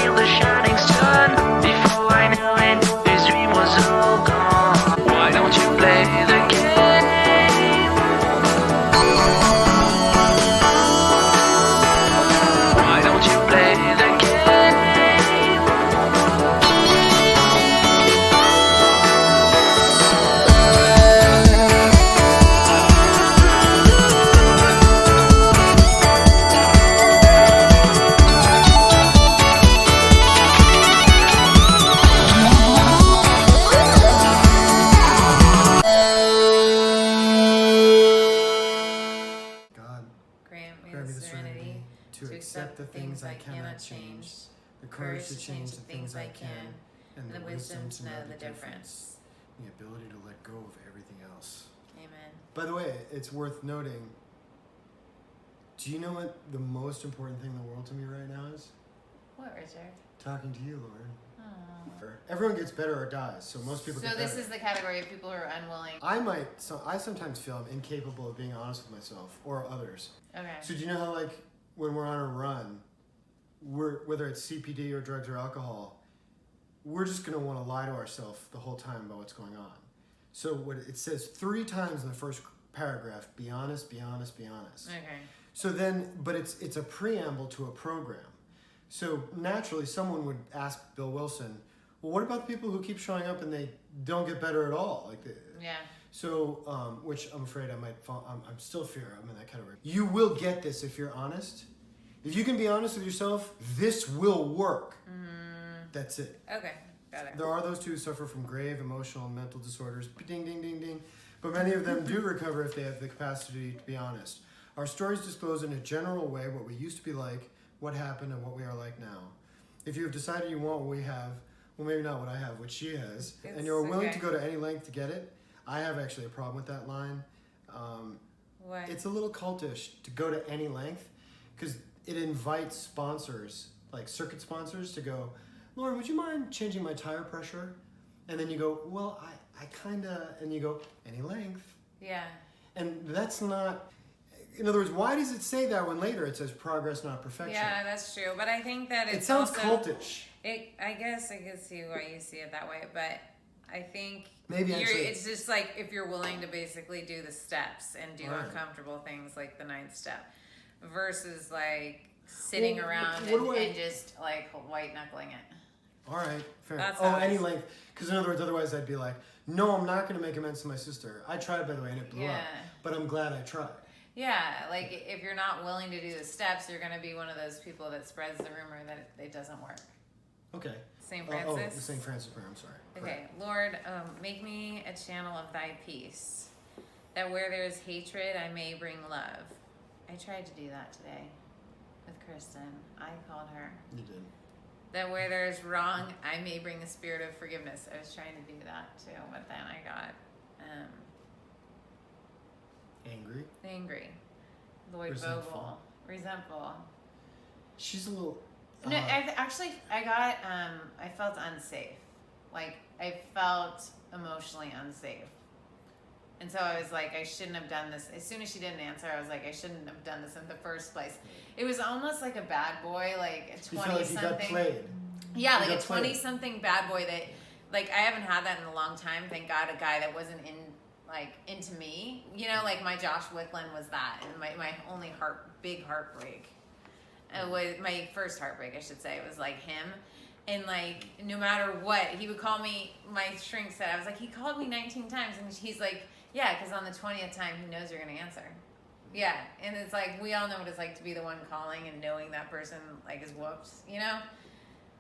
feel the shining sun. Before I knew it, this dream was all gone. Why don't you play the game? Why don't you play the game? God, Grant me grant me the the serenity to accept the things I cannot change, the courage to change the things I can, and the wisdom to know the difference, and the ability to let go of everything else. Amen. By the way, it's worth noting, do you know what the most important thing in the world to me right now is? What, Richard? Talking to you, Lauren. Oh. Everyone gets better or dies, so most people So get this better. is the category of people who are unwilling. I sometimes feel I'm incapable of being honest with myself or others. Okay. So do you know how, like, when we're on a run, whether it's CPD or drugs or alcohol, we're just gonna want to lie to ourselves the whole time about what's going on. So what it says 3 times in the first paragraph: be honest, be honest, be honest. Okay. So then, but it's a preamble to a program. So naturally, someone would ask Bill Wilson, well, what about the people who keep showing up and they don't get better at all? Like, Yeah. so, which I'm afraid I might fall. I'm still fear. I'm in that category. You will get this if you're honest. If you can be honest with yourself, this will work. That's it. Okay. Got it. There are those who suffer from grave emotional and mental disorders. Ding, ding, ding, ding. But many of them do recover if they have the capacity to be honest. Our stories disclose in a general way what we used to be like, what happened, and what we are like now. If you have decided you want what we have, well, maybe not what I have, what she has, and you're willing okay. to go to any length to get it, I have actually a problem with that line. What? It's a little cultish to go to any length because it invites sponsors, like circuit sponsors, to go, Lauren, would you mind changing my tire pressure? And then you go, well, I kind of, and you go, any length. Yeah. And that's not, in other words, why does it say that when later it says progress, not perfection? Yeah, that's true. But I think that It it's sounds also, cultish. I guess I can see why you see it that way, but I think Maybe actually- it's just like if you're willing to basically do the steps and do Right. uncomfortable things like the 9th step versus like sitting Well, around and just like white knuckling it. All right, fair. That's Oh, how any it's- length. Because in other words, otherwise I'd be like, no, I'm not going to make amends to my sister. I tried, by the way, and it blew up. Yeah. But I'm glad I tried. Yeah, like if you're not willing to do the steps, you're going to be one of those people that spreads the rumor that it doesn't work. Okay. St. Oh, Francis? the St. Francis prayer, I'm sorry. Okay, Lord, make me a channel of thy peace, that where there is hatred, I may bring love. I tried to do that today with Kristen. I called her. You did. That where there is wrong, I may bring a spirit of forgiveness. I was trying to do that too, but then I got Angry. angry. Lloyd Resentful. Vogel. Resentful. She's a little... No, I felt unsafe. Like, I felt emotionally unsafe. And so I was like, I shouldn't have done this. As soon as she didn't answer, I was like, I shouldn't have done this in the first place. It was almost like a bad boy, like a you felt like you got 20-something. played. Yeah, You like a got played. 20-something bad boy that, like, I haven't had that in a long time. Thank God, a guy that wasn't into me. You know, like my Josh Wicklund was that, and my only big heartbreak. Was my first heartbreak, I should say. It was like him. And like, no matter what, he would call me, my shrink said, I was like, he called me 19 times. And he's like, yeah, because on the 20th time, he knows you're going to answer. Yeah. And it's like, we all know what it's like to be the one calling and knowing that person like is whooped, you know?